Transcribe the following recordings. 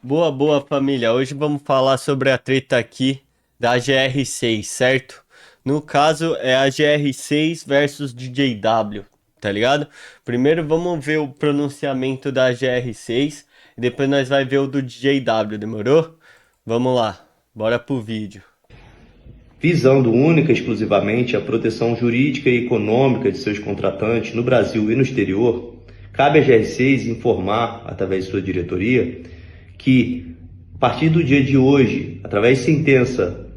Boa, boa família. Hoje vamos falar sobre a treta aqui da GR6, certo? No caso é a GR6 versus DJW, tá ligado? Primeiro vamos ver o pronunciamento da GR6 e depois nós vai ver o do DJW, demorou? Vamos lá, bora pro vídeo. Visando única e exclusivamente a proteção jurídica e econômica de seus contratantes no Brasil e no exterior, cabe à GR6 informar, através de sua diretoria, que, a partir do dia de hoje, através de sentença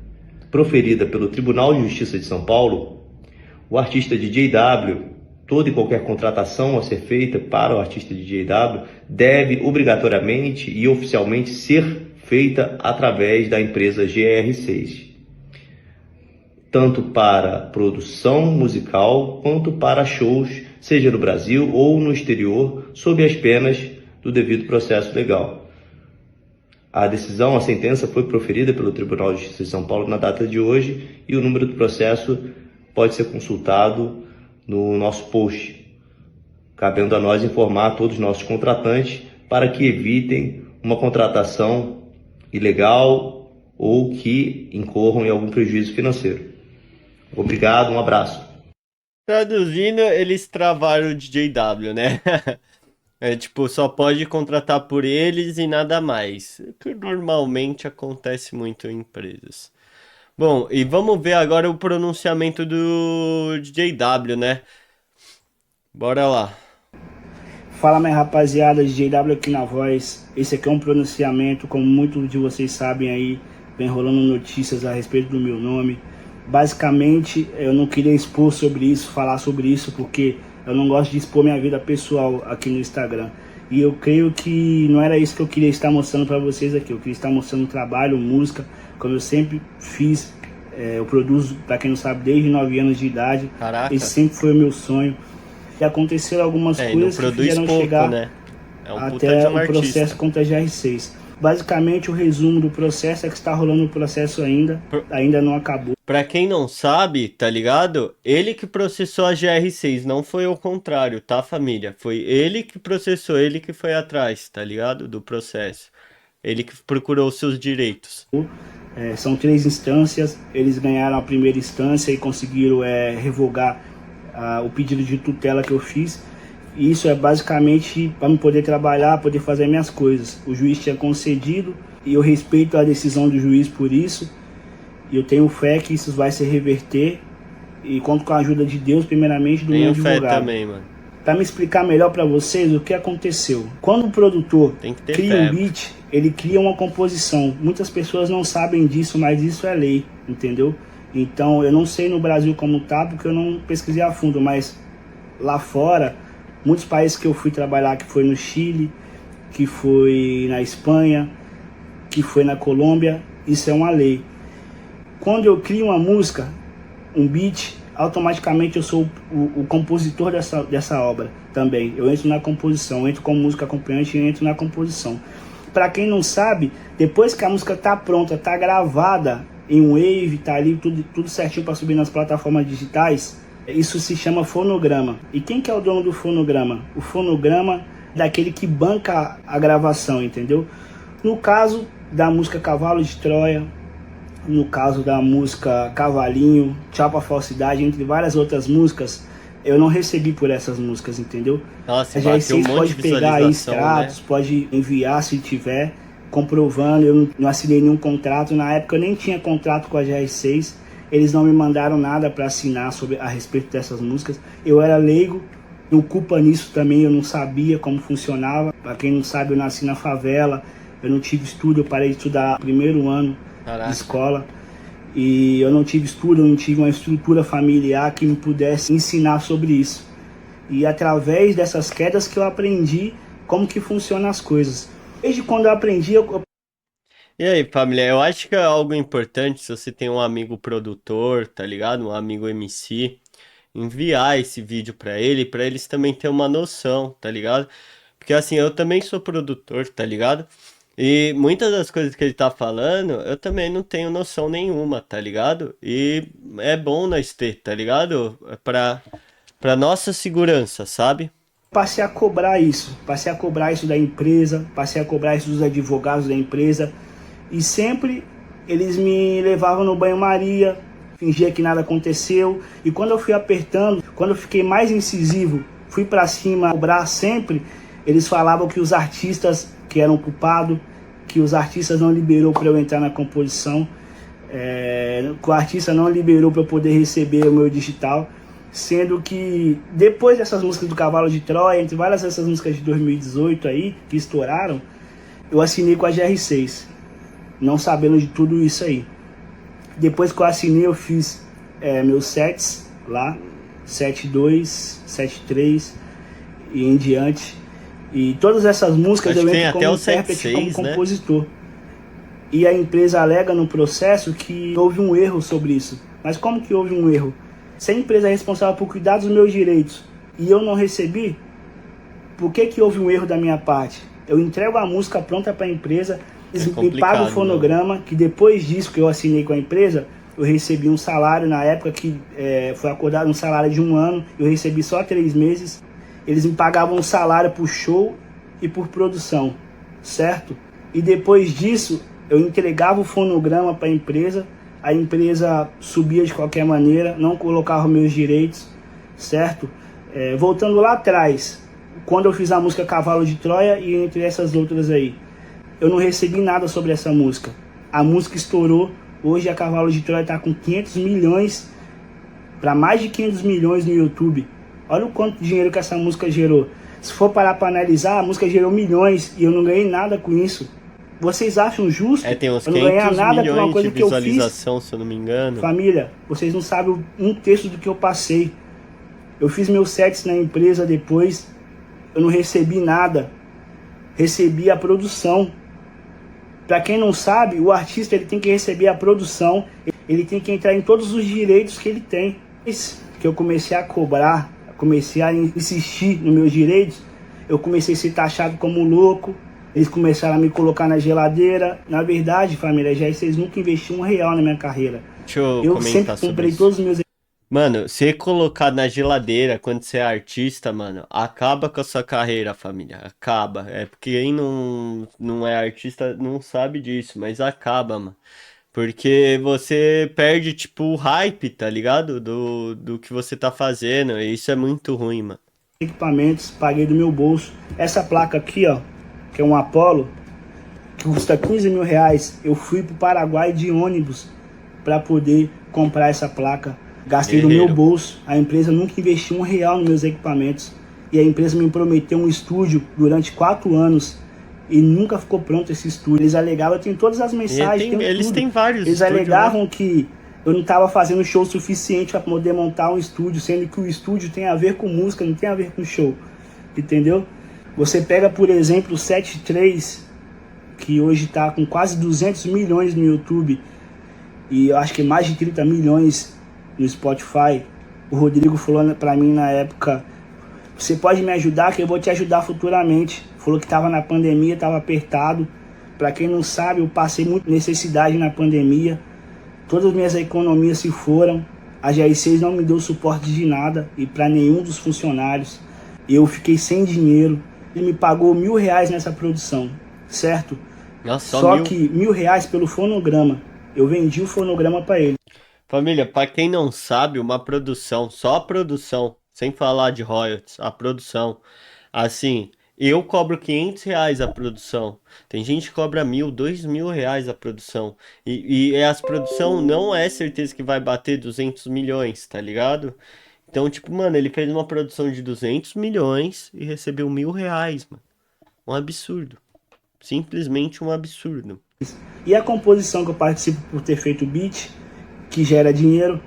proferida pelo Tribunal de Justiça de São Paulo, o artista DJ W, toda e qualquer contratação a ser feita para o artista DJ W, deve obrigatoriamente e oficialmente ser feita através da empresa GR6, tanto para produção musical quanto para shows, seja no Brasil ou no exterior, sob as penas do devido processo legal. A decisão, a sentença foi proferida pelo Tribunal de Justiça de São Paulo na data de hoje e o número do processo pode ser consultado no nosso post, cabendo a nós informar a todos os nossos contratantes para que evitem uma contratação ilegal ou que incorram em algum prejuízo financeiro. Obrigado, um abraço. Traduzindo, eles travaram o DJW, né? É tipo, só pode contratar por eles e nada mais. Que normalmente acontece muito em empresas. Bom, e vamos ver agora o pronunciamento do JW, né? Bora lá. Fala minha rapaziada, DJ W aqui na voz. Esse aqui é um pronunciamento, como muitos de vocês sabem aí, vem rolando notícias a respeito do meu nome. Basicamente, eu não queria expor sobre isso, falar sobre isso, porque eu não gosto de expor minha vida pessoal aqui no Instagram. E eu creio que não era isso que eu queria estar mostrando para vocês aqui. Eu queria estar mostrando trabalho, música, como eu sempre fiz. Eu produzo, para quem não sabe, desde 9 anos de idade. Caraca. Esse sempre foi o meu sonho. E aconteceram algumas E não coisas que produz fizeram pouco, chegar né? É um puta até de um o processo artista. contra a GR6. Basicamente, o resumo do processo é que está rolando o processo ainda não acabou. Pra quem não sabe, tá ligado? Ele que processou a GR6, não foi o contrário, tá, família? Foi ele que processou, ele que foi atrás, tá ligado? Do processo. Ele que procurou seus direitos. São 3 instâncias, eles ganharam a primeira instância e conseguiram revogar o pedido de tutela que eu fiz. E isso é basicamente para eu poder trabalhar, poder fazer minhas coisas. O juiz tinha concedido e eu respeito a decisão do juiz por isso. E eu tenho fé que isso vai se reverter e conto com a ajuda de Deus, primeiramente, do meu Tenho fé advogado. também, mano. Para me explicar melhor para vocês o que aconteceu. Quando o produtor Tem que ter cria fé. um beat, ele cria uma composição. Muitas pessoas não sabem disso, mas isso é lei, entendeu? Então, eu não sei no Brasil como tá, porque eu não pesquisei a fundo, mas lá fora, muitos países que eu fui trabalhar, que foi no Chile, que foi na Espanha, que foi na Colômbia, isso é uma lei. Quando eu crio uma música, um beat, automaticamente eu sou o compositor dessa obra também. Eu entro na composição, eu entro como música acompanhante e entro na composição. Para quem não sabe, depois que a música tá pronta, tá gravada em um Wave, tá ali tudo certinho para subir nas plataformas digitais, isso se chama fonograma. E quem que é o dono do fonograma? O fonograma é daquele que banca a gravação, entendeu? No caso da música Cavalo de Troia, no caso da música Cavalinho, Tchau pra Falsidade, entre várias outras músicas, eu não recebi por essas músicas, entendeu? Nossa, A bateu um GR6 monte pode de pegar aí visualização, extratos, né? pode enviar se tiver, comprovando. Eu não assinei nenhum contrato, na época eu nem tinha contrato com a GR6, eles não me mandaram nada para assinar a respeito dessas músicas. Eu era leigo, não culpa nisso também, eu não sabia como funcionava. Para quem não sabe, eu nasci na favela, eu não tive estudo, eu parei de estudar no primeiro ano de escola. E eu não tive estudo, eu não tive uma estrutura familiar que me pudesse ensinar sobre isso. E através dessas quedas que eu aprendi como que funcionam as coisas. Desde quando eu aprendi, E aí, família, eu acho que é algo importante se você tem um amigo produtor, tá ligado? Um amigo MC, enviar esse vídeo pra eles também ter uma noção, tá ligado? Porque assim, eu também sou produtor, tá ligado? E muitas das coisas que ele tá falando, eu também não tenho noção nenhuma, tá ligado? E é bom nós ter, tá ligado? Pra nossa segurança, sabe? Passei a cobrar isso da empresa, passei a cobrar isso dos advogados da empresa, e sempre eles me levavam no banho-maria, fingia que nada aconteceu, e quando eu fui apertando, quando eu fiquei mais incisivo, fui pra cima, cobrar sempre, eles falavam que os artistas que eram culpados, que os artistas não liberou para eu entrar na composição, que o artista não liberou para eu poder receber o meu digital, sendo que depois dessas músicas do Cavalo de Troia, entre várias dessas músicas de 2018 aí, que estouraram, eu assinei com a GR6, não sabendo de tudo isso aí. Depois que eu assinei, eu fiz meus sets lá, 7.2, 7.3 e em diante. E todas essas músicas eu entro como intérprete, como compositor. Né? E a empresa alega no processo que houve um erro sobre isso. Mas como que houve um erro? Se a empresa é responsável por cuidar dos meus direitos e eu não recebi, por que houve um erro da minha parte? Eu entrego a música pronta para a empresa, eles me pagam o fonograma, que depois disso que eu assinei com a empresa, eu recebi um salário na época que foi acordado um salário de 1 ano, eu recebi só 3 meses. Eles me pagavam um salário por show e por produção, certo? E depois disso, eu entregava o fonograma para a empresa subia de qualquer maneira, não colocava meus direitos, certo? Voltando lá atrás, quando eu fiz a música Cavalo de Troia e entre essas outras aí, eu não recebi nada sobre essa música. A música estourou, hoje a Cavalo de Troia está com 500 milhões, para mais de 500 milhões no YouTube. Olha o quanto de dinheiro que essa música gerou. Se for parar para analisar, a música gerou milhões e eu não ganhei nada com isso. Vocês acham justo tem uns eu não ganhar nada por uma coisa de que eu fiz? visualização, se eu não me engano. Família, vocês não sabem um terço do que eu passei. Eu fiz meus sets na empresa depois, eu não recebi nada. Recebi a produção. Para quem não sabe, o artista ele tem que receber a produção, ele tem que entrar em todos os direitos que ele tem. Isso que eu comecei a cobrar, comecei a insistir nos meus direitos, eu comecei a ser taxado como louco, eles começaram a me colocar na geladeira. Na verdade, família, já vocês nunca investiram R$1 na minha carreira. Deixa eu Eu sempre comprei todos os meus... Mano, ser colocado na geladeira quando você é artista, mano, acaba com a sua carreira, família. Acaba. É porque quem não é artista não sabe disso, mas acaba, mano. Porque você perde, tipo, o hype, tá ligado? Do que você tá fazendo. E isso é muito ruim, mano. Equipamentos, paguei do meu bolso. Essa placa aqui, ó, que é um Apollo, que custa 15 mil reais. Eu fui pro Paraguai de ônibus pra poder comprar essa placa. Gastei do meu bolso. A empresa nunca investiu R$1 nos meus equipamentos. E a empresa me prometeu um estúdio durante 4 anos. E nunca ficou pronto esse estúdio. Eles alegavam, eu tenho todas as mensagens. Eles têm vários. Eles alegavam, né, que eu não estava fazendo show suficiente para poder montar um estúdio, sendo que o estúdio tem a ver com música, não tem a ver com show. Entendeu? Você pega, por exemplo, o 7.3, que hoje está com quase 200 milhões no YouTube. E eu acho que mais de 30 milhões no Spotify. O Rodrigo falou para mim na época: você pode me ajudar que eu vou te ajudar futuramente. Falou que estava na pandemia, estava apertado. Para quem não sabe, eu passei muita necessidade na pandemia. Todas as minhas economias se foram. A GR6 não me deu suporte de nada e para nenhum dos funcionários. Eu fiquei sem dinheiro. Ele me pagou R$1.000 nessa produção, certo? Nossa, só que R$1.000 pelo fonograma. Eu vendi o fonograma para ele. Família, para quem não sabe, uma produção, só a produção, sem falar de royalties, a produção, assim, eu cobro R$500 a produção, tem gente que cobra 1.000, R$2.000 a produção, e essa produção não é certeza que vai bater 200 milhões, tá ligado? Então, tipo, mano, ele fez uma produção de 200 milhões e recebeu R$1.000, mano, um absurdo, simplesmente um absurdo. E a composição que eu participo por ter feito o beat, que gera dinheiro.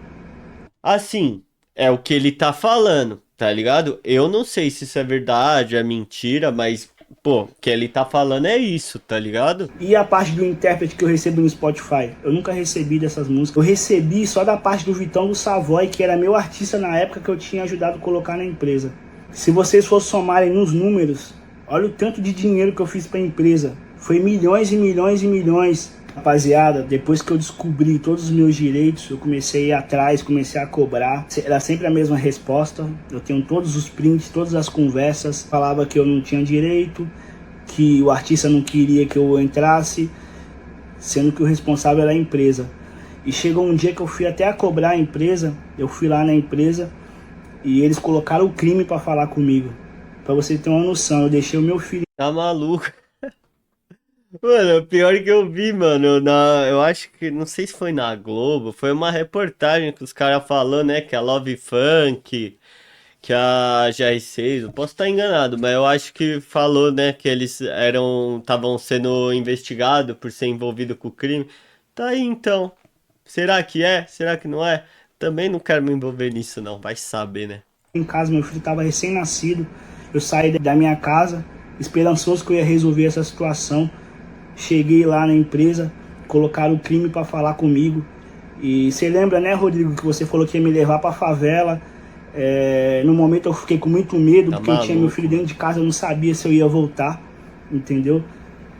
Assim, é o que ele tá falando, tá ligado? Eu não sei se isso é verdade, é mentira, mas, pô, o que ele tá falando é isso, tá ligado? E a parte do intérprete que eu recebo no Spotify? Eu nunca recebi dessas músicas. Eu recebi só da parte do Vitão do Savoy, que era meu artista na época que eu tinha ajudado a colocar na empresa. Se vocês for somarem nos números, olha o tanto de dinheiro que eu fiz pra empresa. Foi milhões e milhões e milhões. Rapaziada, depois que eu descobri todos os meus direitos, eu comecei a ir atrás, comecei a cobrar. Era sempre a mesma resposta. Eu tenho todos os prints, todas as conversas. Falava que eu não tinha direito, que o artista não queria que eu entrasse, sendo que o responsável era a empresa. E chegou um dia que eu fui até a cobrar a empresa. Eu fui lá na empresa e eles colocaram o crime pra falar comigo. Pra você ter uma noção, eu deixei o meu filho. Tá maluco? Mano, o pior que eu vi, mano, eu acho que, não sei se foi na Globo, foi uma reportagem que os caras falando, né, que a Love Funk, que a GR6, eu posso estar enganado, mas eu acho que falou, né, que eles estavam sendo investigados por ser envolvido com o crime. Tá aí então. Será que é? Será que não é? Também não quero me envolver nisso não, vai saber, né? Em casa, meu filho estava recém-nascido. Eu saí da minha casa, esperançoso que eu ia resolver essa situação. Cheguei lá na empresa, colocaram o crime para falar comigo. E você lembra, né, Rodrigo, que você falou que ia me levar para favela? No momento eu fiquei com muito medo, Tá porque eu tinha meu maluco. filho dentro de casa, eu não sabia se eu ia voltar, entendeu?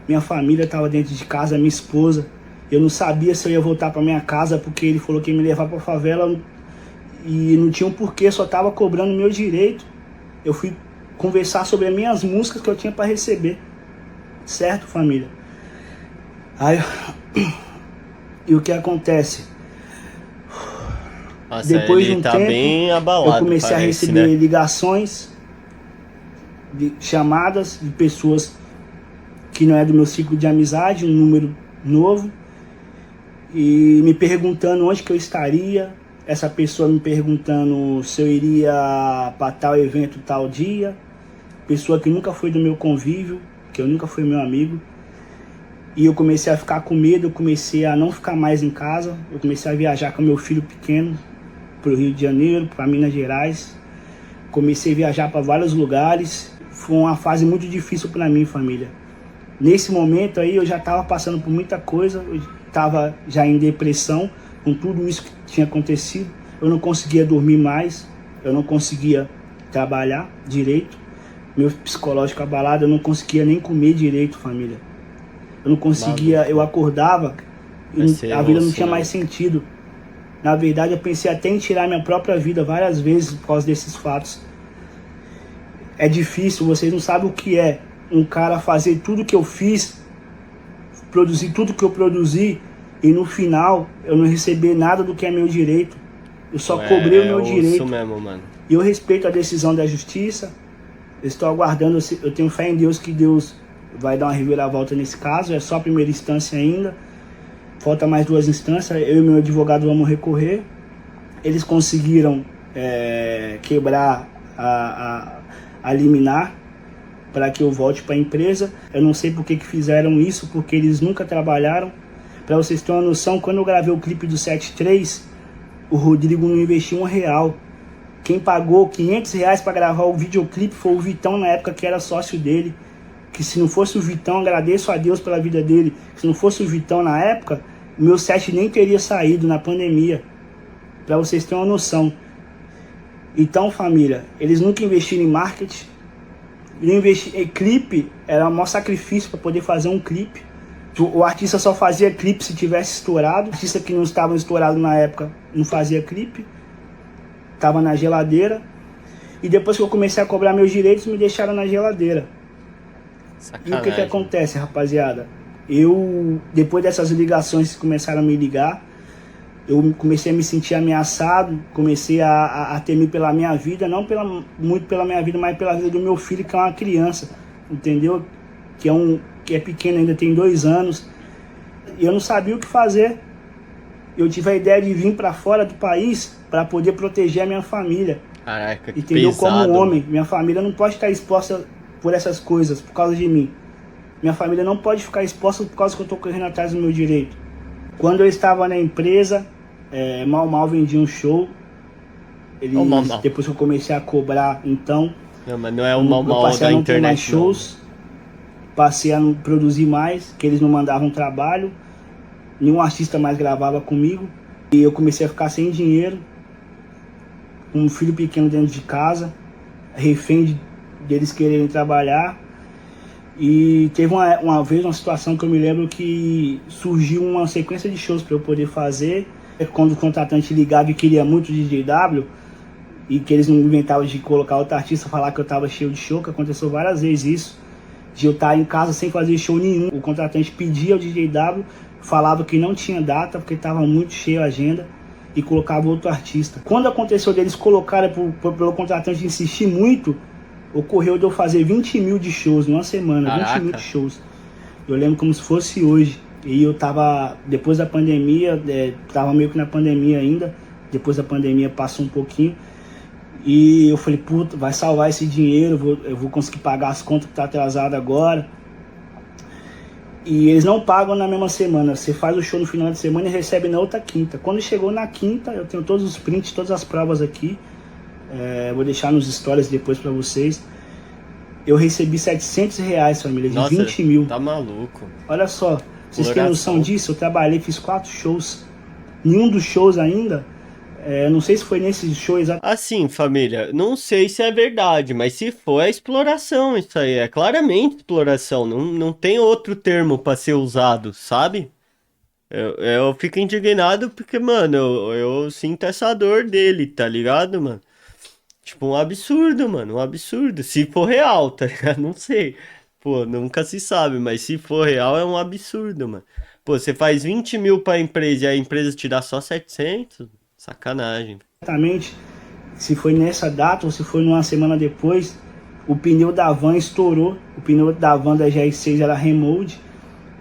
Minha família estava dentro de casa, minha esposa. Eu não sabia se eu ia voltar para minha casa, porque ele falou que ia me levar para favela e não tinha um porquê, só tava cobrando meu direito. Eu fui conversar sobre as minhas músicas que eu tinha para receber, certo, família? Aí, e o que acontece? Nossa, Depois de ele um tá tempo, bem eu abalado, comecei a parece, receber né? ligações, chamadas de pessoas que não é do meu ciclo de amizade, um número novo, e me perguntando onde que eu estaria, essa pessoa me perguntando se eu iria para tal evento tal dia, pessoa que nunca foi do meu convívio, que eu nunca fui meu amigo. E eu comecei a ficar com medo, eu comecei a não ficar mais em casa, eu comecei a viajar com meu filho pequeno para o Rio de Janeiro, para Minas Gerais. Comecei a viajar para vários lugares. Foi uma fase muito difícil para mim, família. Nesse momento aí eu já estava passando por muita coisa, eu estava já em depressão com tudo isso que tinha acontecido. Eu não conseguia dormir mais, eu não conseguia trabalhar direito. Meu psicológico abalado, eu não conseguia nem comer direito, família. Eu não conseguia, Maluco. eu acordava Vai e ser a vida não tinha mais emocionante. sentido. Na verdade, eu pensei até em tirar minha própria vida várias vezes por causa desses fatos. É difícil, vocês não sabem o que é um cara fazer tudo que eu fiz, produzir tudo que eu produzi e no final eu não receber nada do que é meu direito. Eu só cobrei o É meu osso direito. mesmo, mano. E eu respeito a decisão da justiça. Eu estou aguardando, eu tenho fé em Deus que Deus vai dar uma reviravolta nesse caso. É só a primeira instância ainda. Falta mais 2 instâncias. Eu e meu advogado vamos recorrer. Eles conseguiram quebrar a liminar para que eu volte para a empresa. Eu não sei por que fizeram isso, porque eles nunca trabalharam. Para vocês terem uma noção, quando eu gravei o clipe do 73, o Rodrigo não investiu R$1. Quem pagou R$500 para gravar o videoclipe foi o Vitão, na época, que era sócio dele. Que se não fosse o Vitão, agradeço a Deus pela vida dele. Se não fosse o Vitão na época, o meu set nem teria saído na pandemia. Para vocês terem uma noção. Então, família, eles nunca investiram em marketing. Em clipe, era o maior sacrifício para poder fazer um clipe. O artista só fazia clipe se tivesse estourado. O artista que não estava estourado na época não fazia clipe. Tava na geladeira. E depois que eu comecei a cobrar meus direitos, me deixaram na geladeira. E o que Sacanagem. acontece, rapaziada? Depois dessas ligações que começaram a me ligar, eu comecei a me sentir ameaçado, comecei a temer pela minha vida, não muito pela minha vida, mas pela vida do meu filho, que é uma criança, entendeu? Que é pequeno, ainda tem 2 anos. E eu não sabia o que fazer. Eu tive a ideia de vir para fora do país para poder proteger a minha família. Caraca, que Entendeu? Como pesado. homem, minha família não pode estar exposta por essas coisas, por causa de mim. Minha família não pode ficar exposta por causa que eu estou correndo atrás do meu direito. Quando eu estava na empresa, mal vendi um show. Depois que eu comecei a cobrar, então, Não, mas não é o eu mal passei a da não ter mais internet, não. shows, passei a não produzir mais, que eles não mandavam trabalho, nenhum artista mais gravava comigo. E eu comecei a ficar sem dinheiro, com um filho pequeno dentro de casa, refém deles quererem trabalhar. E teve uma vez uma situação que eu me lembro que surgiu uma sequência de shows para eu poder fazer. Quando o contratante ligava e queria muito DJ W, e que eles não inventavam de colocar outro artista, falar que eu tava cheio de show, que aconteceu várias vezes isso, de eu estar em casa sem fazer show nenhum. O contratante pedia ao DJ W, falava que não tinha data, porque estava muito cheio a agenda, e colocava outro artista. Quando aconteceu deles colocarem pelo contratante insistir muito, ocorreu de eu fazer 20 mil de shows numa semana. Caraca. 20 mil de shows. Eu lembro como se fosse hoje. E eu tava, depois da pandemia, tava meio que na pandemia ainda, depois da pandemia passou um pouquinho, e eu falei, puta, vai salvar esse dinheiro, eu vou conseguir pagar as contas que tá atrasado agora. E eles não pagam na mesma semana, você faz o show no final de semana e recebe na outra quinta. Quando chegou na quinta, eu tenho todos os prints, todas as provas aqui, vou deixar nos stories depois pra vocês. Eu recebi R$700, família, de Nossa, 20 mil. Tá maluco. Olha só, vocês têm noção disso? Eu trabalhei, fiz 4 shows. Nenhum dos shows ainda, não sei se foi nesse show exatamente. Assim, família, não sei se é verdade, mas se for, é exploração isso aí. É claramente exploração. Não tem outro termo pra ser usado, sabe? Eu fico indignado porque, mano, eu sinto essa dor dele, tá ligado, mano? Tipo, um absurdo, mano, um absurdo. Se for real, tá ligado? Não sei. Pô, nunca se sabe, mas se for real é um absurdo, mano. Pô, você faz 20 mil pra empresa e a empresa te dá só 700? Sacanagem. Se foi nessa data ou se foi numa semana depois, o pneu da van estourou. O pneu da van da GR6 era remold.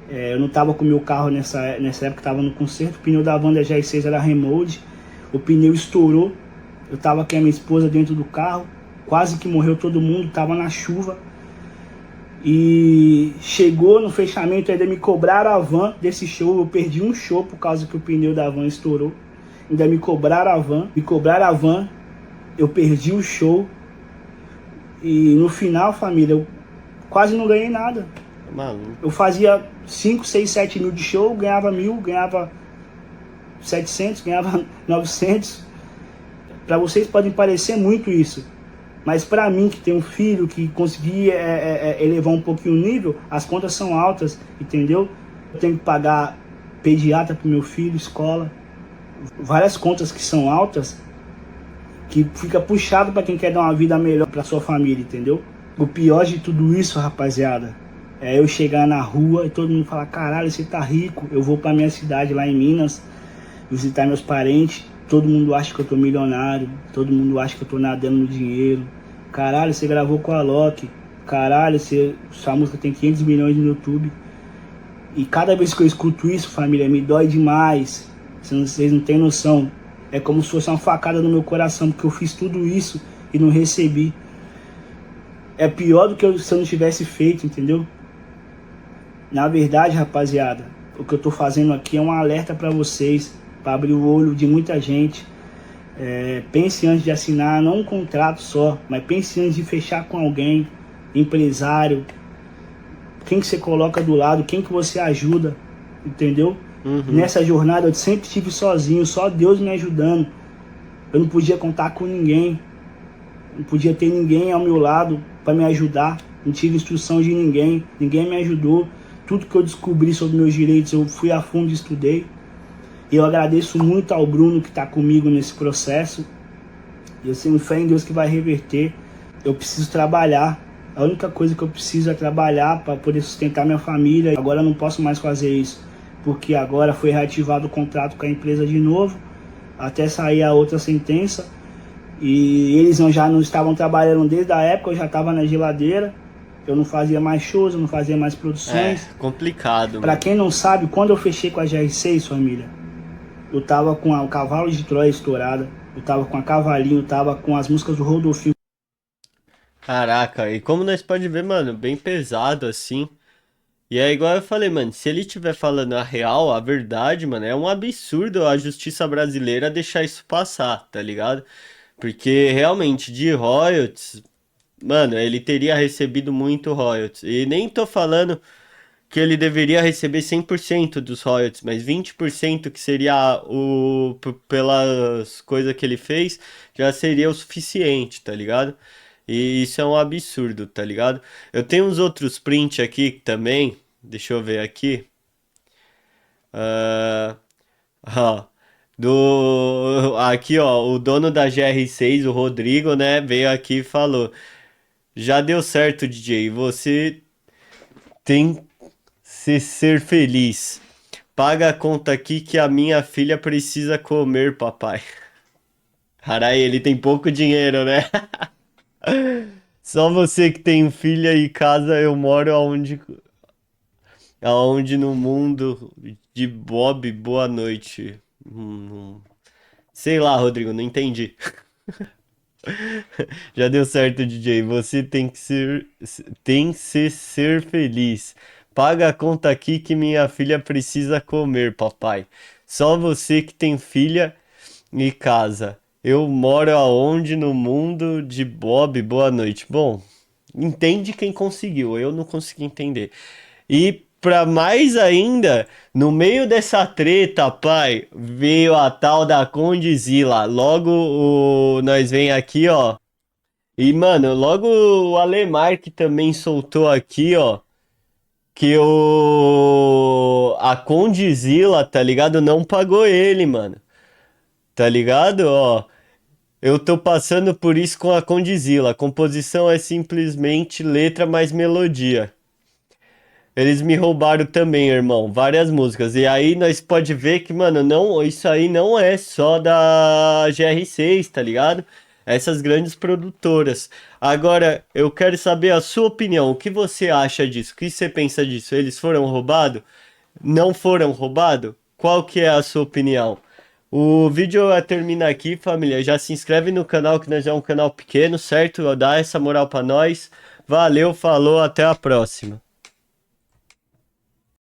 Eu não estava com o meu carro nessa época, estava no concerto. O pneu da van da GR6 era remold. O pneu estourou. Eu estava com a minha esposa dentro do carro. Quase que morreu todo mundo, estava na chuva. E chegou no fechamento, ainda me cobraram a van desse show. Eu perdi um show por causa que o pneu da van estourou. Ainda me cobraram a van, eu perdi o show. E no final, família, eu quase não ganhei nada. Maluco. Eu fazia 5, 6, 7 mil de show, ganhava 1.000, ganhava 700, ganhava 900. Para vocês pode parecer muito isso, mas para mim que tem um filho, que consegui elevar um pouquinho o nível, as contas são altas, entendeu? Eu tenho que pagar pediatra pro meu filho, escola, várias contas que são altas, que fica puxado para quem quer dar uma vida melhor para sua família, entendeu? O pior de tudo isso, rapaziada, é eu chegar na rua e todo mundo falar, caralho, você tá rico. Eu vou pra minha cidade lá em Minas, visitar meus parentes, todo mundo acha que eu tô milionário, todo mundo acha que eu tô nadando no dinheiro. Caralho, você gravou com a Loki, caralho, sua música tem 500 milhões no YouTube. E cada vez que eu escuto isso, família, me dói demais. Vocês não têm noção. É como se fosse uma facada no meu coração, porque eu fiz tudo isso e não recebi. É pior do que se eu não tivesse feito, entendeu? Na verdade, rapaziada, o que eu tô fazendo aqui é um alerta para vocês, para abrir o olho de muita gente. Pense antes de assinar, não um contrato só, mas pense antes de fechar com alguém, empresário, quem que você coloca do lado, quem que você ajuda, entendeu? Nessa jornada eu sempre estive sozinho, só Deus me ajudando. Eu não podia contar com ninguém, não podia ter ninguém ao meu lado para me ajudar, não tive instrução de ninguém, ninguém me ajudou. Tudo que eu descobri sobre meus direitos eu fui a fundo e estudei. E eu agradeço muito ao Bruno que está comigo nesse processo. Eu tenho fé em Deus que vai reverter. Eu preciso trabalhar. A única coisa que eu preciso é trabalhar para poder sustentar minha família. Agora eu não posso mais fazer isso, porque agora foi reativado o contrato com a empresa de novo, até sair a outra sentença. E eles já não estavam trabalhando desde a época, eu já estava na geladeira. Eu não fazia mais shows, eu não fazia mais produções. Complicado. Pra quem não sabe, quando eu fechei com a GR6, família, eu tava com o Cavalo de Troia estourada, eu tava com a Cavalinho, eu tava com as músicas do Rodolfo. Caraca, e como nós pode ver, mano, bem pesado assim. E é igual eu falei, mano, se ele estiver falando a real, a verdade, mano, é um absurdo a justiça brasileira deixar isso passar, tá ligado? Porque realmente de royalties, mano, ele teria recebido muito royalties. E nem tô falando que ele deveria receber 100% dos royalties, mas 20% que seria pelas coisas que ele fez, já seria o suficiente, tá ligado? E isso é um absurdo, tá ligado? Eu tenho uns outros print aqui também. Deixa eu ver aqui. Ah, ó, aqui, ó, o dono da GR6, o Rodrigo, né, veio aqui e falou: Já deu certo, DJ. Você tem que ser feliz. Paga a conta aqui que a minha filha precisa comer, papai. Carai, ele tem pouco dinheiro, né? Só você que tem filha e casa, eu moro aonde no mundo de Bob, boa noite. Sei lá, Rodrigo, não entendi. Já deu certo, DJ. Você tem que ser feliz. Paga a conta aqui que minha filha precisa comer, papai. Só você que tem filha e casa. Eu moro aonde no mundo de Bob? Boa noite. Bom, entende quem conseguiu. Eu não consegui entender. E pra mais ainda, no meio dessa treta, pai, veio a tal da Condizila. Logo nós vem aqui, ó. E, mano, logo o Alemar que também soltou aqui, ó, que a Condizila, tá ligado? Não pagou ele, mano. Tá ligado? Ó, eu tô passando por isso com a Condizila. A composição é simplesmente letra mais melodia. Eles me roubaram também, irmão, várias músicas. E aí nós pode ver que, mano, não, isso aí não é só da GR6, tá ligado? Essas grandes produtoras. Agora, eu quero saber a sua opinião. O que você acha disso? O que você pensa disso? Eles foram roubados? Não foram roubados? Qual que é a sua opinião? O vídeo termina aqui, família. Já se inscreve no canal, que nós é um canal pequeno, certo? Dá essa moral pra nós. Valeu, falou, até a próxima.